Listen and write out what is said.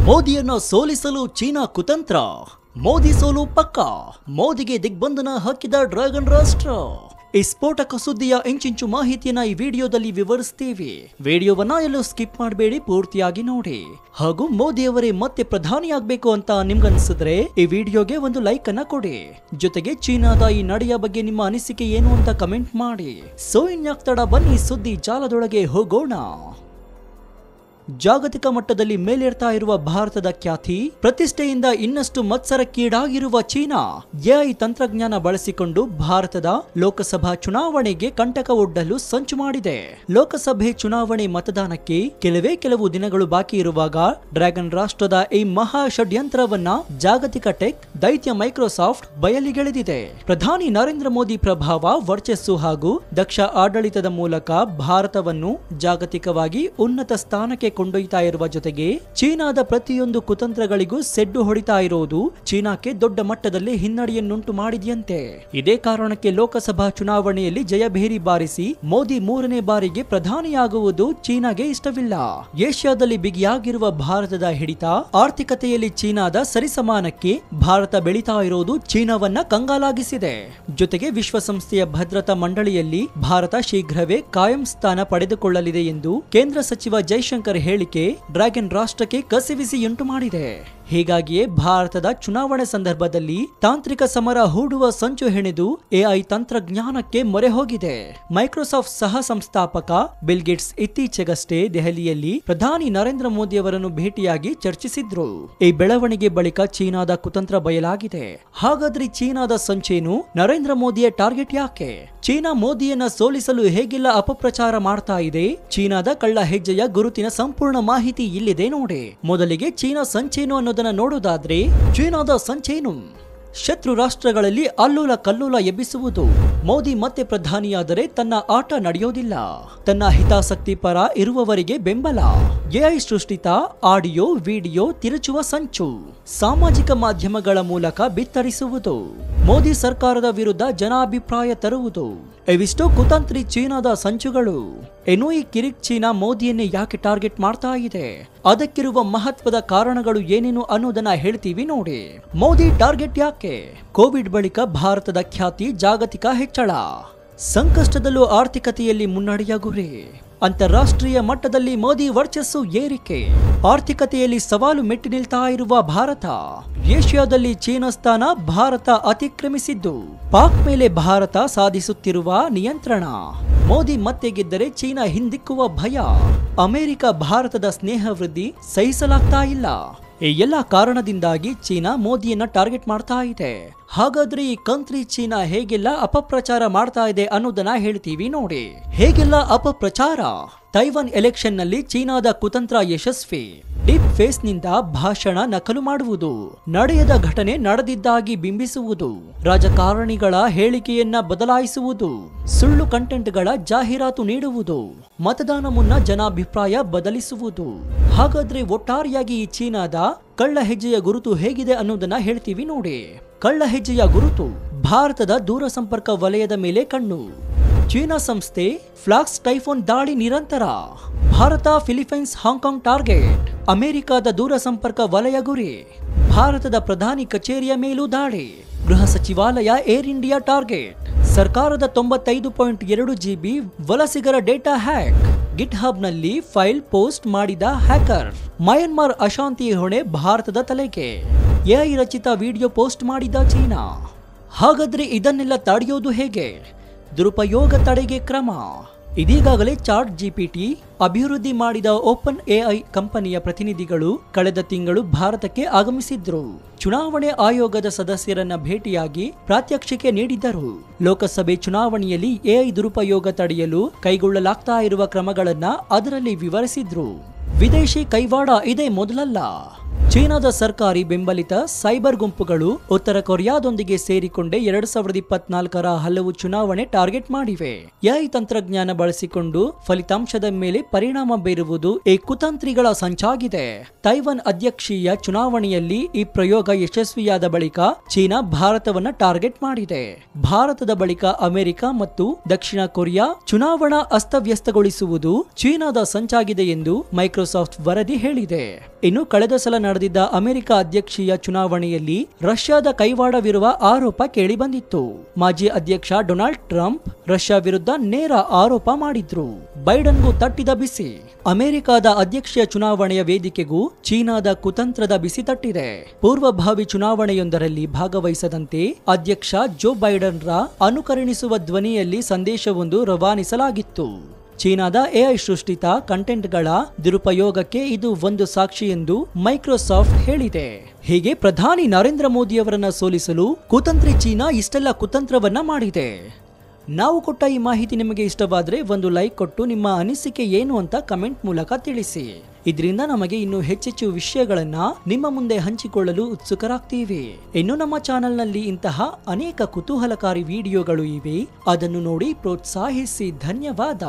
ಮೋದಿಯನ್ನ ಸೋಲಿಸಲು ಚೀನಾ ಕುತಂತ್ರ. ಮೋದಿ ಸೋಲು ಪಕ್ಕ. ಮೋದಿಗೆ ದಿಗ್ಬಂಧನ ಹಾಕಿದ ಡ್ರ್ಯಾಗನ್ ರಾಷ್ಟ್ರ. ಈ ಸ್ಫೋಟಕ ಸುದ್ದಿಯ ಇಂಚಿಂಚು ಮಾಹಿತಿಯನ್ನ ಈ ವಿಡಿಯೋದಲ್ಲಿ ವಿವರಿಸ್ತೀವಿ. ವಿಡಿಯೋವನ್ನ ಎಲ್ಲೂ ಸ್ಕಿಪ್ ಮಾಡಬೇಡಿ, ಪೂರ್ತಿಯಾಗಿ ನೋಡಿ. ಹಾಗೂ ಮೋದಿಯವರೇ ಮತ್ತೆ ಪ್ರಧಾನಿಯಾಗಬೇಕು ಅಂತ ನಿಮ್ಗನ್ಸಿದ್ರೆ ಈ ವಿಡಿಯೋಗೆ ಒಂದು ಲೈಕ್ ಅನ್ನ ಕೊಡಿ. ಜೊತೆಗೆ ಚೀನಾದ ಈ ನಡೆಯ ಬಗ್ಗೆ ನಿಮ್ಮ ಅನಿಸಿಕೆ ಏನು ಅಂತ ಕಮೆಂಟ್ ಮಾಡಿ. ಸೊ ಇನ್ಯಾಕ್ ತಡ, ಬನ್ನಿ ಸುದ್ದಿ ಜಾಲದೊಳಗೆ ಹೋಗೋಣ. ಜಾಗತಿಕ ಮಟ್ಟದಲ್ಲಿ ಮೇಲೇರ್ತಾ ಇರುವ ಭಾರತದ ಖ್ಯಾತಿ, ಪ್ರತಿಷ್ಠೆಯಿಂದ ಇನ್ನಷ್ಟು ಮತ್ಸರಕ್ಕೀಡಾಗಿರುವ ಚೀನಾ ಎಐ ತಂತ್ರಜ್ಞಾನ ಬಳಸಿಕೊಂಡು ಭಾರತದ ಲೋಕಸಭಾ ಚುನಾವಣೆಗೆ ಕಂಟಕ ಒಡ್ಡಲು ಸಂಚು ಮಾಡಿದೆ. ಲೋಕಸಭೆ ಚುನಾವಣೆ ಮತದಾನಕ್ಕೆ ಕೆಲವು ದಿನಗಳು ಬಾಕಿ ಇರುವಾಗ ಡ್ರ್ಯಾಗನ್ ರಾಷ್ಟ್ರದ ಈ ಮಹಾ ಷಡ್ಯಂತ್ರವನ್ನ ಜಾಗತಿಕ ಟೆಕ್ ದೈತ್ಯ ಮೈಕ್ರೋಸಾಫ್ಟ್ ಬಯಲಿಗೆಳೆದಿದೆ. ಪ್ರಧಾನಿ ನರೇಂದ್ರ ಮೋದಿ ಪ್ರಭಾವ, ವರ್ಚಸ್ಸು ಹಾಗೂ ದಕ್ಷ ಆಡಳಿತದ ಮೂಲಕ ಭಾರತವನ್ನು ಜಾಗತಿಕವಾಗಿ ಉನ್ನತ ಸ್ಥಾನಕ್ಕೆ ಕೊಂಡೊಯ್ತಾ ಇರುವ ಜೊತೆಗೆ ಚೀನಾದ ಪ್ರತಿಯೊಂದು ಕುತಂತ್ರಗಳಿಗೂ ಸೆಡ್ಡು ಹೊಡಿತಾ ಇರೋದು ಚೀನಾಕ್ಕೆ ದೊಡ್ಡ ಮಟ್ಟದಲ್ಲಿ ಹಿನ್ನಡೆಯನ್ನುಂಟು ಮಾಡಿದೆಯಂತೆ. ಇದೇ ಕಾರಣಕ್ಕೆ ಲೋಕಸಭಾ ಚುನಾವಣೆಯಲ್ಲಿ ಜಯಭೇರಿ ಬಾರಿಸಿ ಮೋದಿ 3ನೇ ಬಾರಿಗೆ ಪ್ರಧಾನಿಯಾಗುವುದು ಚೀನಾಗೆ ಇಷ್ಟವಿಲ್ಲ. ಏಷ್ಯಾದಲ್ಲಿ ಬಿಗಿಯಾಗಿರುವ ಭಾರತದ ಹಿಡಿತ, ಆರ್ಥಿಕತೆಯಲ್ಲಿ ಚೀನಾದ ಸರಿಸಮಾನಕ್ಕೆ ಭಾರತ ಬೆಳೀತಾ ಇರೋದು ಚೀನಾವನ್ನ ಕಂಗಾಲಾಗಿಸಿದೆ. ಜೊತೆಗೆ ವಿಶ್ವಸಂಸ್ಥೆಯ ಭದ್ರತಾ ಮಂಡಳಿಯಲ್ಲಿ ಭಾರತ ಶೀಘ್ರವೇ ಕಾಯಂ ಸ್ಥಾನ ಪಡೆದುಕೊಳ್ಳಲಿದೆ ಎಂದು ಕೇಂದ್ರ ಸಚಿವ ಜೈಶಂಕರ್ ಹೇಳಿಕೆ ಡ್ರ್ಯಾಗನ್ ರಾಷ್ಟ್ರಕ್ಕೆ ಕಸಿವಿಸಿಯುಂಟು ಮಾಡಿದೆ. ಹೀಗಾಗಿಯೇ ಭಾರತದ ಚುನಾವಣೆ ಸಂದರ್ಭದಲ್ಲಿ ತಾಂತ್ರಿಕ ಸಮರ ಹೂಡುವ ಸಂಚು ಹೆಣೆದು ಎಐ ತಂತ್ರಜ್ಞಾನಕ್ಕೆ ಮೊರೆ ಹೋಗಿದೆ. ಮೈಕ್ರೋಸಾಫ್ಟ್ ಸಹ ಸಂಸ್ಥಾಪಕ ಬಿಲ್ ಗೇಟ್ಸ್ ಇತ್ತೀಚೆಗಷ್ಟೇ ದೆಹಲಿಯಲ್ಲಿ ಪ್ರಧಾನಿ ನರೇಂದ್ರ ಮೋದಿ ಅವರನ್ನು ಭೇಟಿಯಾಗಿ ಚರ್ಚಿಸಿದ್ರು. ಈ ಬೆಳವಣಿಗೆ ಬಳಿಕ ಚೀನಾದ ಕುತಂತ್ರ ಬಯಲಾಗಿದೆ. ಹಾಗಾದ್ರೆ ಚೀನಾದ ಸಂಚೇನು? ನರೇಂದ್ರ ಮೋದಿಯ ಟಾರ್ಗೆಟ್ ಯಾಕೆ? ಚೀನಾ ಮೋದಿಯನ್ನ ಸೋಲಿಸಲು ಹೇಗೆಲ್ಲ ಅಪಪ್ರಚಾರ ಮಾಡ್ತಾ ಇದೆ? ಚೀನಾದ ಕಳ್ಳ ಹೆಜ್ಜೆಯ ಗುರುತಿನ ಸಂಪೂರ್ಣ ಮಾಹಿತಿ ಇಲ್ಲಿದೆ ನೋಡಿ. ಮೊದಲಿಗೆ ಚೀನಾ ಸಂಚೇನು ಅನ್ನೋದನ್ನ ನೋಡೋದಾದ್ರೆ, ಚೀನಾದ ಸಂಚೇನು ಶತ್ರು ರಾಷ್ಟ್ರಗಳಲ್ಲಿ ಅಲ್ಲೋಲ ಕಲ್ಲೋಲ ಎಬ್ಬಿಸುವುದು. ಮೋದಿ ಮತ್ತೆ ಪ್ರಧಾನಿಯಾದರೆ ತನ್ನ ಆಟ ನಡೆಯೋದಿಲ್ಲ. ತನ್ನ ಹಿತಾಸಕ್ತಿ ಪರ ಇರುವವರಿಗೆ ಬೆಂಬಲ. ಎಐ ಸೃಷ್ಟಿತ ಆಡಿಯೋ ವಿಡಿಯೋ ತಿರುಚುವ ಸಂಚು. ಸಾಮಾಜಿಕ ಮಾಧ್ಯಮಗಳ ಮೂಲಕ ಬಿತ್ತರಿಸುವುದು. ಮೋದಿ ಸರ್ಕಾರದ ವಿರುದ್ಧ ಜನಾಭಿಪ್ರಾಯ ತರುವುದು. ಇವಿಷ್ಟು ಕುತಂತ್ರಿ ಚೀನಾದ ಸಂಚುಗಳು. ಇನ್ನು ಈ ಕಿರಿಕ್ ಚೀನಾ ಮೋದಿಯನ್ನೇ ಯಾಕೆ ಟಾರ್ಗೆಟ್ ಮಾಡ್ತಾ ಇದೆ? ಅದಕ್ಕಿರುವ ಮಹತ್ವದ ಕಾರಣಗಳು ಏನೇನು ಅನ್ನೋದನ್ನ ಹೇಳ್ತೀವಿ ನೋಡಿ. ಮೋದಿ ಟಾರ್ಗೆಟ್ ಯಾಕೆ? ಕೋವಿಡ್ ಬಳಿಕ ಭಾರತದ ಖ್ಯಾತಿ ಜಾಗತಿಕ ಹೆಚ್ಚಳ. ಸಂಕಷ್ಟದಲ್ಲೂ ಆರ್ಥಿಕತೆಯಲ್ಲಿ ಮುನ್ನಡೆಯ ಗುರಿ. ಅಂತಾರಾಷ್ಟ್ರೀಯ ಮಟ್ಟದಲ್ಲಿ ಮೋದಿ ವರ್ಚಸ್ಸು ಏರಿಕೆ. ಆರ್ಥಿಕತೆಯಲ್ಲಿ ಸವಾಲು ಮೆಟ್ಟಿ ನಿಲ್ತಾ ಇರುವ ಭಾರತ. ಏಷ್ಯಾದಲ್ಲಿ ಚೀನಾ ಸ್ಥಾನ ಭಾರತ ಅತಿಕ್ರಮಿಸಿದ್ದು. ಪಾಕ್ ಮೇಲೆ ಭಾರತ ಸಾಧಿಸುತ್ತಿರುವ ನಿಯಂತ್ರಣ. ಮೋದಿ ಮತ್ತೆ ಗೆದ್ದರೆ ಚೀನಾ ಹಿಂದಿಕ್ಕುವ ಭಯ. ಅಮೆರಿಕ ಭಾರತದ ಸ್ನೇಹ ವೃದ್ಧಿ ಸಹಿಸಲಾಗ್ತಾ ಇಲ್ಲ. ಈ ಎಲ್ಲ ಕಾರಣದಿಂದಾಗಿ ಚೀನಾ ಮೋದಿಯನ್ನ ಟಾರ್ಗೆಟ್ ಮಾಡ್ತಾ ಇದೆ. ಹಾಗಾದ್ರೆ ಈ ಕಂತ್ರಿ ಚೀನಾ ಹೇಗೆಲ್ಲ ಅಪಪ್ರಚಾರ ಮಾಡ್ತಾ ಇದೆ ಅನ್ನೋದನ್ನ ಹೇಳ್ತೀವಿ ನೋಡಿ. ಹೇಗೆಲ್ಲ ಅಪಪ್ರಚಾರ? ತೈವಾನ್ ಎಲೆಕ್ಷನ್ ನಲ್ಲಿ ಚೀನಾದ ಕುತಂತ್ರ ಯಶಸ್ವಿ. ಡೀಪ್ ಫೇಸ್ ನಿಂದ ಭಾಷಣ ನಕಲು ಮಾಡುವುದು. ನಡೆಯದ ಘಟನೆ ನಡೆದಿದ್ದಾಗಿ ಬಿಂಬಿಸುವುದು. ರಾಜಕಾರಣಿಗಳ ಹೇಳಿಕೆಯನ್ನ ಬದಲಾಯಿಸುವುದು. ಸುಳ್ಳು ಕಂಟೆಂಟ್ಗಳ ಜಾಹೀರಾತು ನೀಡುವುದು. ಮತದಾನ ಮುನ್ನ ಜನಾಭಿಪ್ರಾಯ ಬದಲಿಸುವುದು. ಹಾಗಾದ್ರೆ ಒಟ್ಟಾರೆಯಾಗಿ ಈ ಚೀನಾದ ಕಳ್ಳ ಹೆಜ್ಜೆಯ ಗುರುತು ಹೇಗಿದೆ ಅನ್ನೋದನ್ನ ಹೇಳ್ತೀವಿ ನೋಡಿ. ಕಳ್ಳ ಹೆಜ್ಜೆಯ ಗುರುತು: ಭಾರತದ ದೂರಸಂಪರ್ಕ ವಲಯದ ಮೇಲೆ ಕಣ್ಣು. ಚೀನಾ ಸಂಸ್ಥೆ ಫ್ಲಾಕ್ಸ್ ಟೈಫೋನ್ ದಾಳಿ ನಿರಂತರ. Bharat Philippines Hong Kong target. ಅಮೆರಿಕದ ದೂರಸಂಪರ್ಕ ವಲಯ ಗುರಿ. ಭಾರತದ ಪ್ರಧಾನಿ ಕಚೇರಿಯ ಮೇಲೂ ದಾಳಿ. ಗೃಹ ಸಚಿವಾಲಯ ಏರ್ ಇಂಡಿಯಾ ಟಾರ್ಗೆಟ್. ಸರ್ಕಾರದ 95.2 GB ವಲಸಿಗರ ಡೇಟಾ ಹ್ಯಾಕ್. ಗಿಟ್ ಹಬ್ ನಲ್ಲಿ ಫೈಲ್ ಪೋಸ್ಟ್ ಮಾಡಿದ ಹ್ಯಾಕರ್. ಮಯನ್ಮಾರ್ ಅಶಾಂತಿ ಹೊಣೆ ಭಾರತದ ತಲೆಗೆ. ಎಐ ರಚಿತ ವಿಡಿಯೋ ಪೋಸ್ಟ್ ಮಾಡಿದ ಚೀನಾ. ಹಾಗಾದ್ರೆ ಇದನ್ನೆಲ್ಲ ತಡೆಯೋದು ಹೇಗೆ? ದುರುಪಯೋಗ ತಡೆಗೆ ಕ್ರಮ. ಇದೀಗಾಗಲೇ ಚಾಟ್ ಜಿಪಿಟಿ ಅಭಿವೃದ್ಧಿ ಮಾಡಿದ ಓಪನ್ ಎಐ ಕಂಪನಿಯ ಪ್ರತಿನಿಧಿಗಳು ಕಳೆದ ತಿಂಗಳು ಭಾರತಕ್ಕೆ ಆಗಮಿಸಿದ್ರು. ಚುನಾವಣೆ ಆಯೋಗದ ಸದಸ್ಯರನ್ನ ಭೇಟಿಯಾಗಿ ಪ್ರಾತ್ಯಕ್ಷಿಕೆ ನೀಡಿದ್ದರು. ಲೋಕಸಭೆ ಚುನಾವಣೆಯಲ್ಲಿ ಎಐ ದುರುಪಯೋಗ ತಡೆಯಲು ಕೈಗೊಳ್ಳಲಾಗ್ತಾ ಇರುವ ಕ್ರಮಗಳನ್ನ ಅದರಲ್ಲಿ ವಿವರಿಸಿದ್ರು. ವಿದೇಶಿ ಕೈವಾಡ ಇದೇ ಮೊದಲಲ್ಲ. ಚೀನಾದ ಸರ್ಕಾರಿ ಬೆಂಬಲಿತ ಸೈಬರ್ ಗುಂಪುಗಳು ಉತ್ತರ ಕೊರಿಯಾದೊಂದಿಗೆ ಸೇರಿಕೊಂಡೇ 2024ರ ಹಲವು ಚುನಾವಣೆ ಟಾರ್ಗೆಟ್ ಮಾಡಿವೆ. ಎಐ ತಂತ್ರಜ್ಞಾನ ಬಳಸಿಕೊಂಡು ಫಲಿತಾಂಶದ ಮೇಲೆ ಪರಿಣಾಮ ಬೀರುವುದು ಈ ಕುತಂತ್ರಿಗಳ ಸಂಚಾಗಿದೆ. ತೈವಾನ್ ಅಧ್ಯಕ್ಷೀಯ ಚುನಾವಣೆಯಲ್ಲಿ ಈ ಪ್ರಯೋಗ ಯಶಸ್ವಿಯಾದ ಬಳಿಕ ಚೀನಾ ಭಾರತವನ್ನ ಟಾರ್ಗೆಟ್ ಮಾಡಿದೆ. ಭಾರತದ ಬಳಿಕ ಅಮೆರಿಕ ಮತ್ತು ದಕ್ಷಿಣ ಕೊರಿಯಾ ಚುನಾವಣಾ ಅಸ್ತವ್ಯಸ್ತಗೊಳಿಸುವುದು ಚೀನಾದ ಸಂಚಾಗಿದೆ ಎಂದು ಮೈಕ್ರೋಸಾಫ್ಟ್ ವರದಿ ಹೇಳಿದೆ. ಇನ್ನು ಕಳೆದ ಸಲ ನಡೆದಿದ್ದ ಅಮೆರಿಕ ಅಧ್ಯಕ್ಷೀಯ ಚುನಾವಣೆಯಲ್ಲಿ ರಷ್ಯಾದ ಕೈವಾಡವಿರುವ ಆರೋಪ ಕೇಳಿಬಂದಿತ್ತು. ಮಾಜಿ ಅಧ್ಯಕ್ಷ ಡೊನಾಲ್ಡ್ ಟ್ರಂಪ್ ರಷ್ಯಾ ವಿರುದ್ಧ ನೇರ ಆರೋಪ ಮಾಡಿದ್ರು. ಬೈಡನ್ಗೂ ತಟ್ಟಿದ ಬಿಸಿ. ಅಮೆರಿಕದ ಅಧ್ಯಕ್ಷೀಯ ಚುನಾವಣೆಯ ವೇದಿಕೆಗೂ ಚೀನಾದ ಕುತಂತ್ರದ ಬಿಸಿ ತಟ್ಟಿದೆ. ಪೂರ್ವಭಾವಿ ಚುನಾವಣೆಯೊಂದರಲ್ಲಿ ಭಾಗವಹಿಸದಂತೆ ಅಧ್ಯಕ್ಷ ಜೋ ಬೈಡನ್ರ ಅನುಕರಣಿಸುವ ಧ್ವನಿಯಲ್ಲಿ ಸಂದೇಶವೊಂದು ರವಾನಿಸಲಾಗಿತ್ತು. ಚೀನಾದ ಎಐ ಸೃಷ್ಟಿತ ಕಂಟೆಂಟ್ಗಳ ದುರುಪಯೋಗಕ್ಕೆ ಇದು ಒಂದು ಸಾಕ್ಷಿ ಎಂದು ಮೈಕ್ರೋಸಾಫ್ಟ್ ಹೇಳಿದೆ. ಹೀಗೆ ಪ್ರಧಾನಿ ನರೇಂದ್ರ ಮೋದಿಯವರನ್ನ ಸೋಲಿಸಲು ಕುತಂತ್ರಿ ಚೀನಾ ಇಷ್ಟೆಲ್ಲ ಕುತಂತ್ರವನ್ನ ಮಾಡಿದೆ. ನಾವು ಕೊಟ್ಟ ಈ ಮಾಹಿತಿ ನಿಮಗೆ ಇಷ್ಟವಾದ್ರೆ ಒಂದು ಲೈಕ್ ಕೊಟ್ಟು ನಿಮ್ಮ ಅನಿಸಿಕೆ ಏನು ಅಂತ ಕಮೆಂಟ್ ಮೂಲಕ ತಿಳಿಸಿ. ಇದರಿಂದ ನಮಗೆ ಇನ್ನೂ ಹೆಚ್ಚೆಚ್ಚು ವಿಷಯಗಳನ್ನ ನಿಮ್ಮ ಮುಂದೆ ಹಂಚಿಕೊಳ್ಳಲು ಉತ್ಸುಕರಾಗ್ತೀವಿ. ಇನ್ನು ನಮ್ಮ ಚಾನೆಲ್ನಲ್ಲಿ ಇಂತಹ ಅನೇಕ ಕುತೂಹಲಕಾರಿ ವಿಡಿಯೋಗಳು ಇವೆ. ಅದನ್ನು ನೋಡಿ ಪ್ರೋತ್ಸಾಹಿಸಿ. ಧನ್ಯವಾದ.